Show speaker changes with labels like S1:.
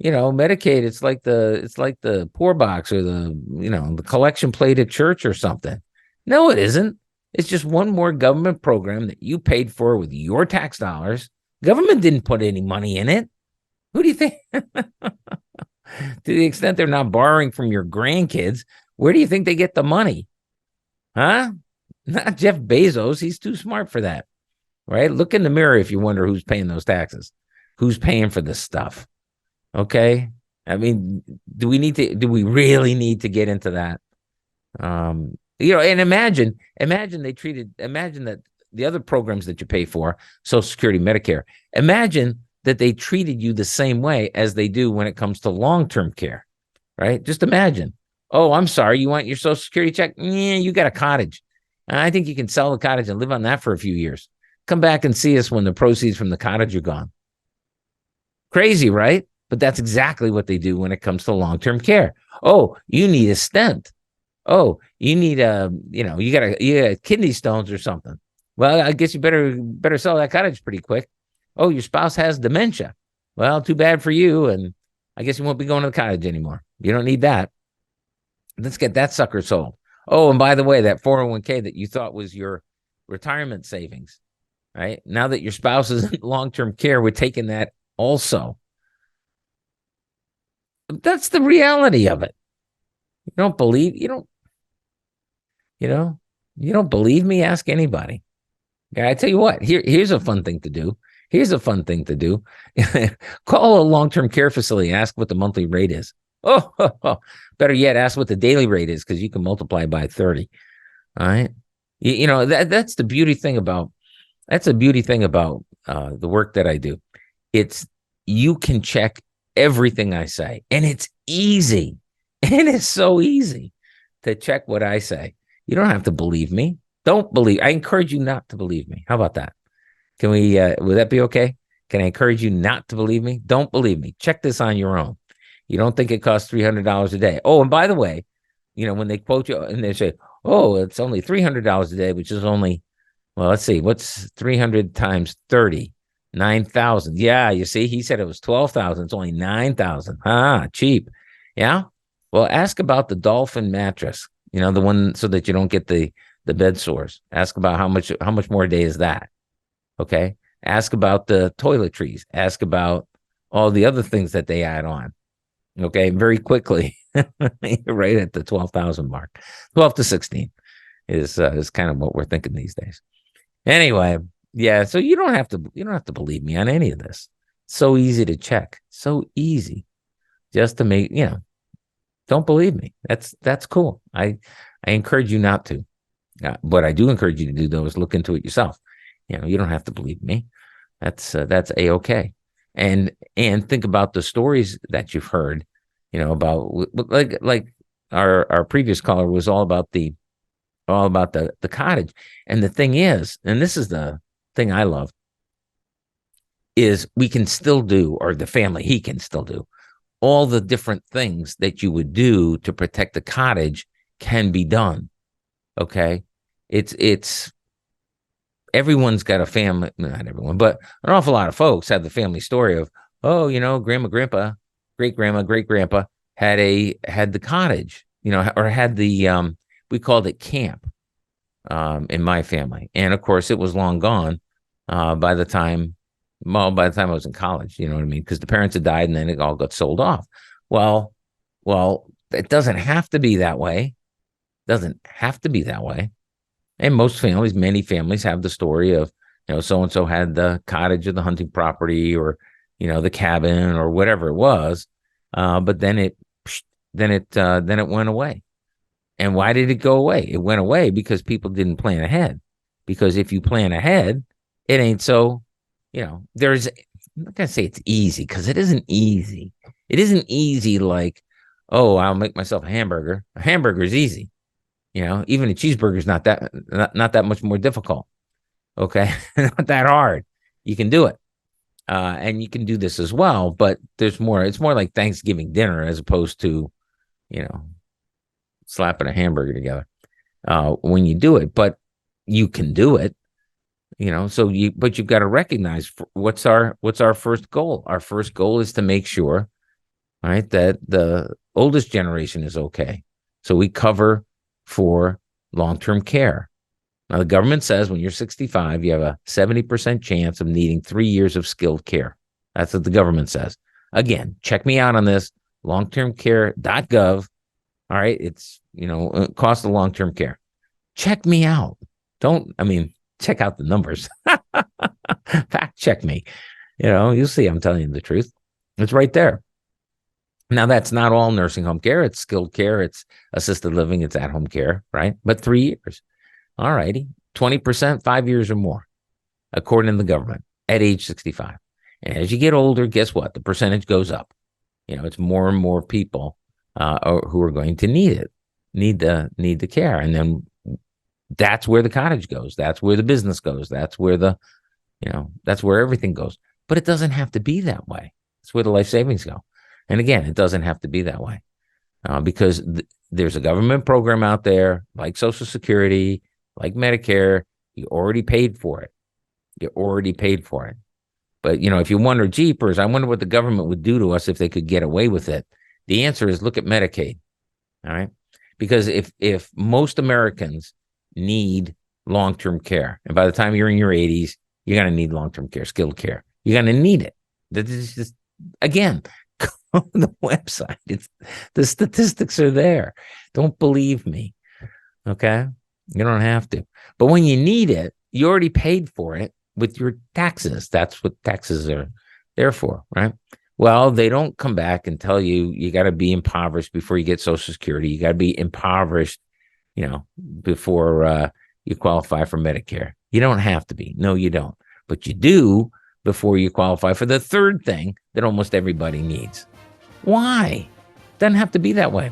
S1: Medicaid, it's like the poor box or the collection plate at church or something. No, it isn't. It's just one more government program that you paid for with your tax dollars. Government didn't put any money in it. Who do you think? To the extent they're not borrowing from your grandkids, where do you think they get the money? Huh? Not Jeff Bezos. He's too smart for that. Right? Look in the mirror if you wonder who's paying those taxes. Who's paying for this stuff? Okay. I mean, do we really need to get into that? And imagine that the other programs that you pay for, Social Security, Medicare, imagine that they treated you the same way as they do when it comes to long-term care, right? Just imagine. Oh, I'm sorry. You want your Social Security check? Yeah, you got a cottage. I think you can sell the cottage and live on that for a few years. Come back and see us when the proceeds from the cottage are gone. Crazy, right? But that's exactly what they do when it comes to long-term care. Oh, you need a stent. Oh, you need you got kidney stones or something. Well, I guess you better sell that cottage pretty quick. Oh, your spouse has dementia. Well, too bad for you, and I guess you won't be going to the cottage anymore. You don't need that. Let's get that sucker sold. Oh, and by the way, that 401k that you thought was your retirement savings, right? Now that your spouse is in long-term care, we're taking that also. That's the reality of it. You don't believe me? Ask anybody. Yeah, I tell you what, here's a fun thing to do. Call a long-term care facility and ask what the monthly rate is. Oh, better yet, ask what the daily rate is, because you can multiply by 30. All right. That's the beauty thing about the work that I do. You can check everything I say, and it's easy. It is so easy to check what I say. You don't have to believe me. I encourage you not to believe me. How about that? Can we, would that be okay? Can I encourage you not to believe me? Don't believe me. Check this on your own. You don't think it costs $300 a day. Oh, and by the way, when they quote you and they say, oh, it's only $300 a day, which is only, well, let's see, what's 300 times 30? 9,000. Yeah, you see, he said it was 12,000. It's only 9,000. Cheap. Yeah. Well, ask about the Dolphin mattress, the one so that you don't get the bed sores. Ask about how much more a day is that. Okay. Ask about the toiletries. Ask about all the other things that they add on. Okay. Very quickly, right at the 12,000 mark. 12 to 16 is kind of what we're thinking these days. Anyway, yeah. So you don't have to believe me on any of this. So easy to check. So easy, just to make Don't believe me. That's cool. I encourage you not to. What I do encourage you to do, though, is look into it yourself. You don't have to believe me. That's A-okay. And think about the stories that you've heard, about like our previous caller was all about the cottage. And the thing is, and this is the thing I love, is we can still do, or the family, he can still do, all the different things that you would do to protect the cottage can be done. Okay. It's everyone's got a family, not everyone, but an awful lot of folks have the family story of, grandma, grandpa, great grandma, great grandpa had the cottage, or had the, we called it camp, in my family. And of course it was long gone, by the time I was in college, you know what I mean? Because the parents had died and then it all got sold off. Well, it doesn't have to be that way. And many families have the story of, so-and-so had the cottage or the hunting property or, the cabin or whatever it was. But then it went away. And why did it go away? It went away because people didn't plan ahead. Because if you plan ahead, it ain't so, I'm not going to say it's easy, because it isn't easy. It isn't easy like, oh, I'll make myself a hamburger. A hamburger is easy. Even a cheeseburger is not that much more difficult. Okay. Not that hard. You can do it. And you can do this as well, but it's more like Thanksgiving dinner as opposed to, slapping a hamburger together, when you do it, but you can do it, but you've got to recognize what's our first goal. Our first goal is to make sure right? That the oldest generation is okay. So we cover for long-term care. Now, the government says when you're 65, you have a 70% chance of needing 3 years of skilled care. That's what the government says. Again, check me out on this, longtermcare.gov. All right. It's, cost of long-term care. Check me out. Check out the numbers. Fact check me. You'll see I'm telling you the truth. It's right there. Now, that's not all nursing home care. It's skilled care. It's assisted living. It's at-home care, right? But 3 years. All righty. 20%, 5 years or more, according to the government, at age 65. And as you get older, guess what? The percentage goes up. It's more and more people who are going to need it, need the care. And then that's where the cottage goes. That's where the business goes. That's where that's where everything goes. But it doesn't have to be that way. It's where the life savings go. And again, it doesn't have to be that way because there's a government program out there like Social Security, like Medicare. You already paid for it. But, if you wonder, jeepers, I wonder what the government would do to us if they could get away with it. The answer is look at Medicaid. All right. Because if most Americans need long-term care, and by the time you're in your 80s, you're going to need long-term care, skilled care. You're going to need it. This is just, again, go on the website. The statistics are there. Don't believe me. Okay. You don't have to. But when you need it, you already paid for it with your taxes. That's what taxes are there for, right? Well, they don't come back and tell you got to be impoverished before you get Social Security. You got to be impoverished, before you qualify for Medicare. You don't have to be. No, you don't. But you do before you qualify for the third thing that almost everybody needs. Why? Doesn't have to be that way.